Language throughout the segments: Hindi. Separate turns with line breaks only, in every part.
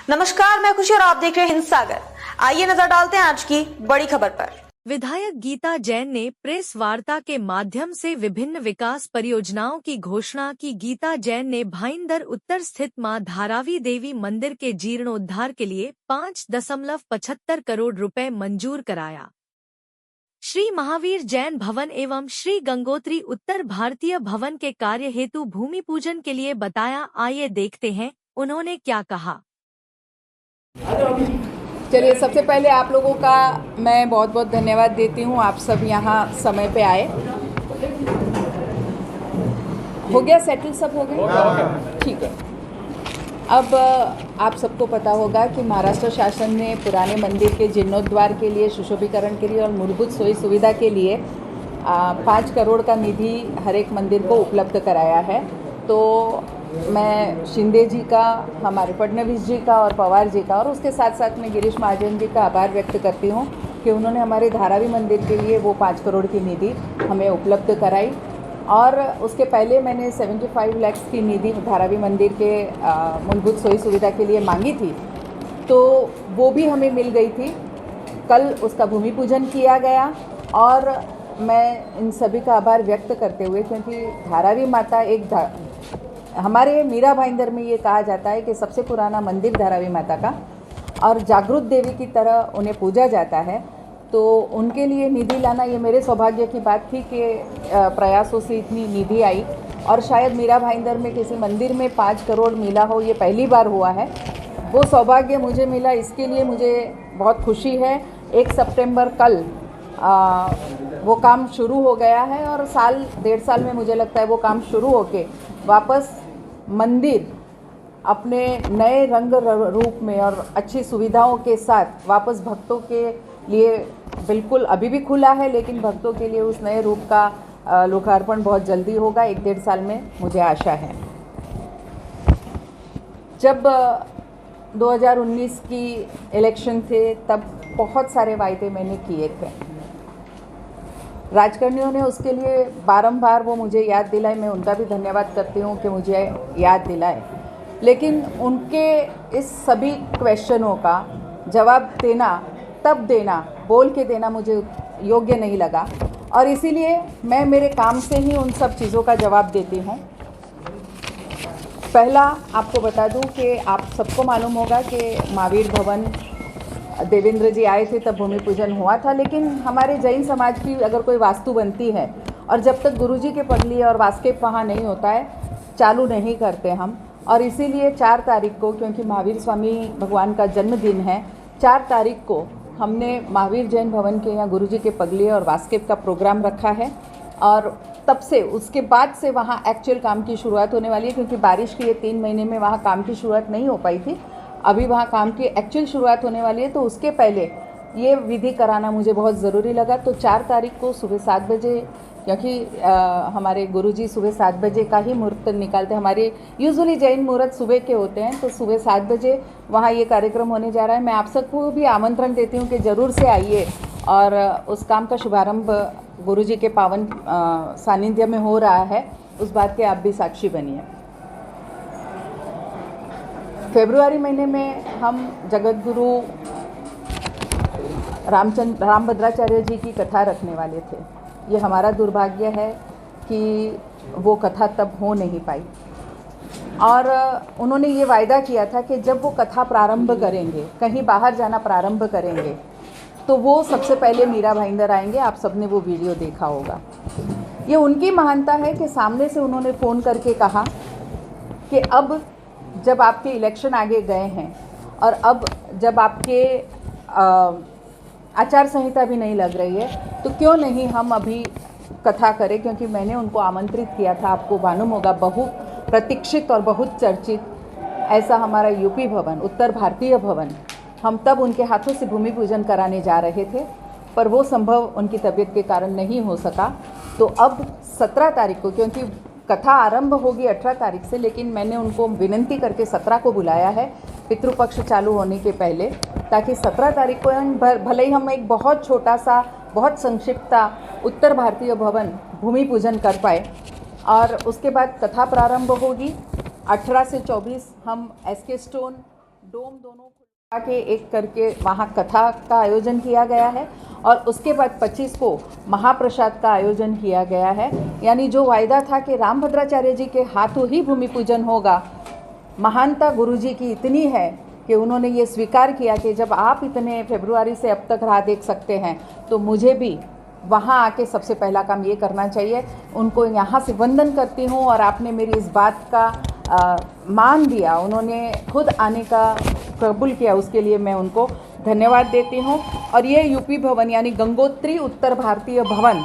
नमस्कार, मैं खुशी और आप देख रहे हैं हिंद सागर। आइए नजर डालते हैं आज की बड़ी खबर पर।
विधायक गीता जैन ने प्रेस वार्ता के माध्यम से विभिन्न विकास परियोजनाओं की घोषणा की। गीता जैन ने भाईंदर उत्तर स्थित मां धारावी देवी मंदिर के जीर्णोद्धार के लिए 5.75 करोड़ रुपए मंजूर कराया। श्री महावीर जैन भवन एवं श्री गंगोत्री उत्तर भारतीय भवन के कार्य हेतु भूमि पूजन के लिए बताया। आइए देखते हैं उन्होंने क्या कहा।
चलिए, सबसे पहले आप लोगों का मैं बहुत बहुत धन्यवाद देती हूँ। आप सब यहाँ समय पे आए। हो गया सेटल, सब हो गया, ठीक है। अब आप सबको पता होगा कि महाराष्ट्र शासन ने पुराने मंदिर के जीर्णोद्धार के लिए, सुशोभीकरण के लिए और मूलभूत सोई सुविधा के लिए 5 करोड़ का निधि हर एक मंदिर को उपलब्ध कराया है। तो मैं शिंदे जी का, हमारे फडणवीस जी का और पवार जी का और उसके साथ साथ में गिरीश महाजन जी का आभार व्यक्त करती हूँ कि उन्होंने हमारे धारावी मंदिर के लिए वो 5 करोड़ की निधि हमें उपलब्ध कराई। और उसके पहले मैंने 75 लाख की निधि धारावी मंदिर के मूलभूत सोई सुविधा के लिए मांगी थी, तो वो भी हमें मिल गई थी। कल उसका भूमि पूजन किया गया और मैं इन सभी का आभार व्यक्त करते हुए, क्योंकि धारावी माता एक हमारे मीरा भाईंदर में ये कहा जाता है कि सबसे पुराना मंदिर धारावी माता का और जागृत देवी की तरह उन्हें पूजा जाता है, तो उनके लिए निधि लाना ये मेरे सौभाग्य की बात थी कि प्रयासों से इतनी निधि आई। और शायद मीरा भाईंदर में किसी मंदिर में 5 करोड़ मिला हो, ये पहली बार हुआ है। वो सौभाग्य मुझे मिला, इसके लिए मुझे बहुत खुशी है। 1 सितंबर कल वो काम शुरू हो गया है और साल 1.5 साल में मुझे लगता है वो काम शुरू होके वापस मंदिर अपने नए रंग रूप में और अच्छी सुविधाओं के साथ वापस भक्तों के लिए बिल्कुल अभी भी खुला है, लेकिन भक्तों के लिए उस नए रूप का लोकार्पण बहुत जल्दी होगा, 1-1.5 साल में मुझे आशा है। जब 2019 की इलेक्शन थे तब बहुत सारे वायदे मैंने किए थे। राजकारणियों ने उसके लिए बारंबार वो मुझे याद दिलाए, मैं उनका भी धन्यवाद करती हूँ कि मुझे याद दिलाए। लेकिन उनके इस सभी क्वेश्चनों का जवाब देना, तब देना, बोल के देना मुझे योग्य नहीं लगा और इसीलिए मैं मेरे काम से ही उन सब चीज़ों का जवाब देती हूँ। पहला आपको बता दूँ कि आप सबको मालूम होगा कि महावीर भवन देवेंद्र जी आए थे तब भूमि पूजन हुआ था, लेकिन हमारे जैन समाज की अगर कोई वास्तु बनती है और जब तक गुरुजी के पगली और वास्केप वहाँ नहीं होता है, चालू नहीं करते हम। और इसीलिए 4 तारीख को, क्योंकि महावीर स्वामी भगवान का जन्मदिन है, 4 तारीख को हमने महावीर जैन भवन के यहाँ गुरुजी के पगली और वास्केप का प्रोग्राम रखा है। और तब से उसके बाद से वहाँ एक्चुअल काम की शुरुआत होने वाली है, क्योंकि बारिश के ये 3 महीने में वहाँ काम की शुरुआत नहीं हो पाई थी। अभी वहाँ काम की एक्चुअल शुरुआत होने वाली है, तो उसके पहले ये विधि कराना मुझे बहुत ज़रूरी लगा। तो 4 तारीख को सुबह 7 बजे, क्योंकि हमारे गुरुजी सुबह 7 बजे का ही मुहूर्त निकालते हैं। हमारे यूजुअली जैन मुहूर्त सुबह के होते हैं, तो सुबह 7 बजे वहाँ ये कार्यक्रम होने जा रहा है। मैं आप सबको भी आमंत्रण देती हूँ कि ज़रूर से आइए और उस काम का शुभारंभ गुरुजी के पावन सानिध्य में हो रहा है, उस बात के आप भी साक्षी बनिए। फरवरी महीने में हम जगत गुरु रामभद्राचार्य जी की कथा रखने वाले थे। ये हमारा दुर्भाग्य है कि वो कथा तब हो नहीं पाई और उन्होंने ये वायदा किया था कि जब वो कथा प्रारंभ करेंगे, कहीं बाहर जाना प्रारंभ करेंगे, तो वो सबसे पहले मीरा भाईंदर आएंगे। आप सबने वो वीडियो देखा होगा। ये उनकी महानता है कि सामने से उन्होंने फ़ोन करके कहा कि अब जब आपके इलेक्शन आगे गए हैं और अब जब आपके आचार संहिता भी नहीं लग रही है, तो क्यों नहीं हम अभी कथा करें। क्योंकि मैंने उनको आमंत्रित किया था, आपको मालूम होगा, बहु प्रतीक्षित और बहुत चर्चित ऐसा हमारा यूपी भवन, उत्तर भारतीय भवन, हम तब उनके हाथों से भूमि पूजन कराने जा रहे थे, पर वो संभव उनकी तबीयत के कारण नहीं हो सका। तो अब 17 तारीख को, क्योंकि कथा आरंभ होगी 18 तारीख से, लेकिन मैंने उनको विनंती करके 17 को बुलाया है, पितृपक्ष चालू होने के पहले, ताकि 17 तारीख को भले ही हम एक बहुत छोटा सा, बहुत संक्षिप्त उत्तर भारतीय भवन भूमि पूजन कर पाए और उसके बाद कथा प्रारंभ होगी। 18 से 24 हम एसके स्टोन डोम दोनों खुलवा के एक करके वहाँ कथा का आयोजन किया गया है और उसके बाद 25 को महाप्रसाद का आयोजन किया गया है। यानी जो वायदा था कि रामभद्राचार्य जी के हाथों ही भूमि पूजन होगा, महानता गुरुजी की इतनी है कि उन्होंने ये स्वीकार किया कि जब आप इतने फरवरी से अब तक राह देख सकते हैं तो मुझे भी वहाँ आके सबसे पहला काम ये करना चाहिए। उनको यहाँ से वंदन करती हूँ और आपने मेरी इस बात का मान दिया, उन्होंने खुद आने का कबूल किया, उसके लिए मैं उनको धन्यवाद देती हूँ। और ये यूपी भवन यानी गंगोत्री उत्तर भारतीय भवन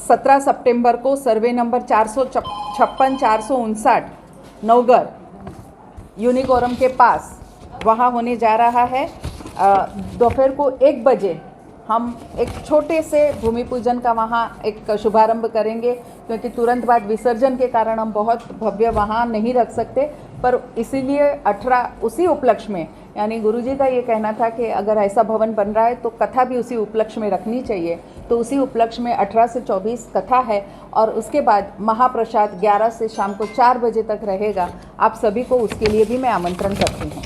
17 सितंबर को सर्वे नंबर 456 459 नवगर यूनिकोरम के पास वहाँ होने जा रहा है। दोपहर को 1 बजे हम एक छोटे से भूमि पूजन का वहाँ एक शुभारंभ करेंगे, क्योंकि तुरंत बाद विसर्जन के कारण हम बहुत भव्य वहाँ नहीं रख सकते। पर इसीलिए 18 उसी उपलक्ष्य में, यानी गुरुजी का ये कहना था कि अगर ऐसा भवन बन रहा है तो कथा भी उसी उपलक्ष्य में रखनी चाहिए, तो उसी उपलक्ष्य में 18 से 24 कथा है और उसके बाद महाप्रसाद 11 से शाम को 4 बजे तक रहेगा। आप सभी को उसके लिए भी मैं आमंत्रण करती हूँ।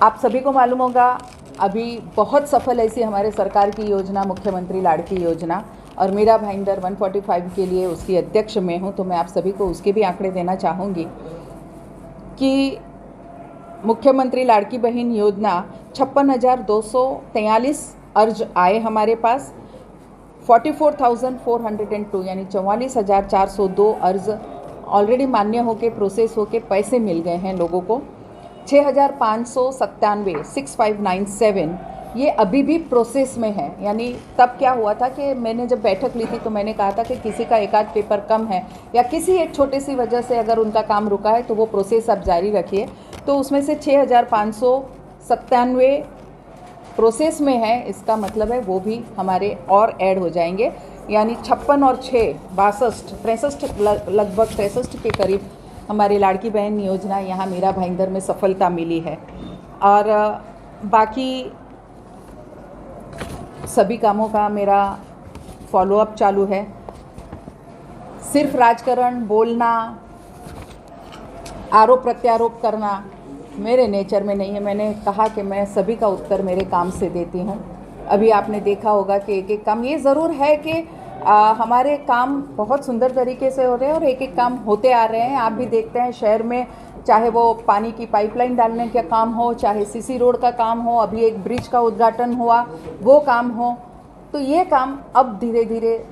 आप सभी को मालूम होगा अभी बहुत सफल ऐसी हमारे सरकार की योजना मुख्यमंत्री लाड़की योजना, और मीरा भाईंदर 145 के लिए उसकी अध्यक्ष मैं हूं, तो मैं आप सभी को उसके भी आंकड़े देना चाहूँगी कि मुख्यमंत्री लाड़की बहन योजना 56,243 अर्ज आए हमारे पास। 44,402 यानी 44,402 अर्ज ऑलरेडी मान्य होके प्रोसेस होके पैसे मिल गए हैं लोगों को। 6,597 6597 ये अभी भी प्रोसेस में है। यानी तब क्या हुआ था कि मैंने जब बैठक ली थी तो मैंने कहा था कि किसी का एक आध पेपर कम है या किसी एक छोटी सी वजह से अगर उनका काम रुका है तो वो प्रोसेस आप जारी रखिए। तो उसमें से 6,597 प्रोसेस में है, इसका मतलब है वो भी हमारे और ऐड हो जाएंगे। यानी 56 और 6 63 लगभग 63 के करीब हमारी लाड़की बहन योजना यहाँ मीरा भाईंदर में सफलता मिली है। और बाकी सभी कामों का मेरा फॉलोअप चालू है। सिर्फ राजकारण बोलना, आरोप प्रत्यारोप करना मेरे नेचर में नहीं है। मैंने कहा कि मैं सभी का उत्तर मेरे काम से देती हूँ। अभी आपने देखा होगा कि एक एक काम, ये ज़रूर है कि हमारे काम बहुत सुंदर तरीके से हो रहे हैं और एक एक काम होते आ रहे हैं। आप भी देखते हैं शहर में, चाहे वो पानी की पाइपलाइन डालने का काम हो, चाहे सीसी रोड का काम हो, अभी एक ब्रिज का उद्घाटन हुआ वो काम हो, तो ये काम अब धीरे धीरे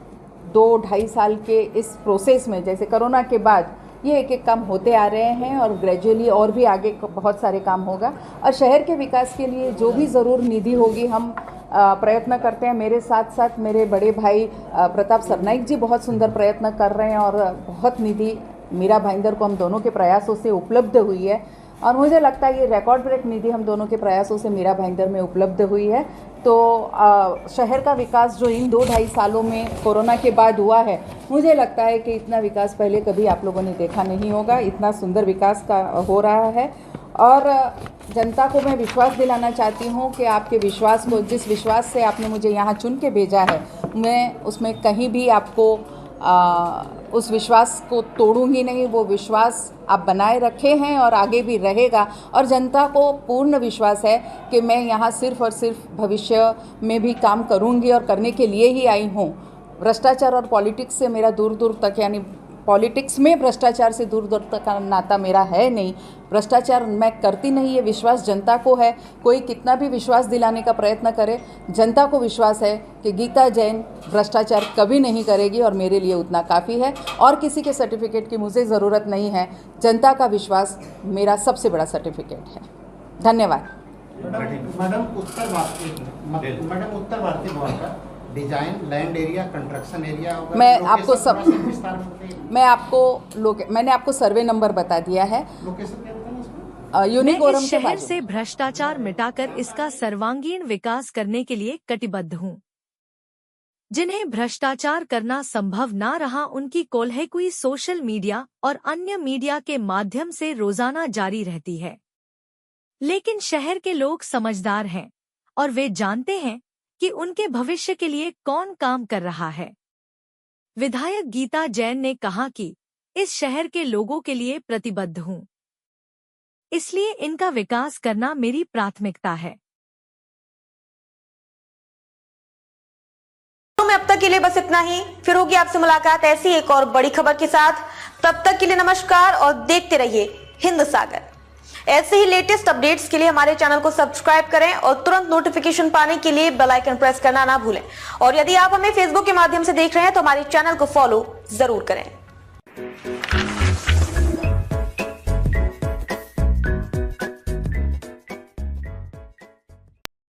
2-2.5 साल के इस प्रोसेस में, जैसे कोरोना के बाद ये एक एक काम होते आ रहे हैं और ग्रेजुअली और भी आगे बहुत सारे काम होगा। और शहर के विकास के लिए जो भी ज़रूर निधि होगी हम प्रयत्न करते हैं। मेरे साथ साथ मेरे बड़े भाई प्रताप सरनाइक जी बहुत सुंदर प्रयत्न कर रहे हैं और बहुत निधि मीरा भाईंदर को हम दोनों के प्रयासों से उपलब्ध हुई है। और मुझे लगता है ये रिकॉर्ड ब्रेक निधि हम दोनों के प्रयासों से मीरा भाईंदर में उपलब्ध हुई है। तो शहर का विकास जो इन 2-2.5 सालों में कोरोना के बाद हुआ है, मुझे लगता है कि इतना विकास पहले कभी आप लोगों ने देखा नहीं होगा। इतना सुंदर विकास का हो रहा है और जनता को मैं विश्वास दिलाना चाहती हूँ कि आपके विश्वास को, जिस विश्वास से आपने मुझे यहाँ चुन के भेजा है, मैं उसमें कहीं भी आपको उस विश्वास को तोड़ूंगी नहीं। वो विश्वास आप बनाए रखे हैं और आगे भी रहेगा। और जनता को पूर्ण विश्वास है कि मैं यहाँ सिर्फ और सिर्फ भविष्य में भी काम करूँगी और करने के लिए ही आई हूँ। भ्रष्टाचार और पॉलिटिक्स से मेरा दूर दूर तक, यानी पॉलिटिक्स में भ्रष्टाचार से दूर दूर तक का नाता मेरा है नहीं। भ्रष्टाचार मैं करती नहीं, ये विश्वास जनता को है। कोई कितना भी विश्वास दिलाने का प्रयत्न करे, जनता को विश्वास है कि गीता जैन भ्रष्टाचार कभी नहीं करेगी और मेरे लिए उतना काफ़ी है। और किसी के सर्टिफिकेट की मुझे ज़रूरत नहीं है। जनता का विश्वास मेरा सबसे बड़ा सर्टिफिकेट है। धन्यवाद।
मैडम उत्तर भारतीय भवन का design, land area, construction area होगा।
मैंने आपको सर्वे नंबर बता दिया है।
मैं इस शहर से भ्रष्टाचार मिटाकर इसका सर्वांगीण विकास करने के लिए कटिबद्ध हूँ। जिन्हें भ्रष्टाचार करना संभव ना रहा, उनकी कोल्हेकुई सोशल मीडिया और अन्य मीडिया के माध्यम से रोजाना जारी रहती है। लेकिन शहर के लोग समझदार हैं और वे जानते हैं कि उनके भविष्य के लिए कौन काम कर रहा है। विधायक गीता जैन ने कहा कि इस शहर के लोगों के लिए प्रतिबद्ध हूँ, इसलिए इनका विकास करना मेरी प्राथमिकता है।
में अब तक के लिए बस इतना ही। फिर होगी आपसे मुलाकात ऐसी एक और बड़ी खबर के साथ। तब तक के लिए नमस्कार और देखते रहिए हिंद सागर। ऐसे ही लेटेस्ट अपडेट्स के लिए हमारे चैनल को सब्सक्राइब करें और तुरंत नोटिफिकेशन पाने के लिए बेल आइकन प्रेस करना ना भूलें। और यदि आप हमें फेसबुक के माध्यम से देख रहे हैं तो हमारे चैनल को फॉलो जरूर करें।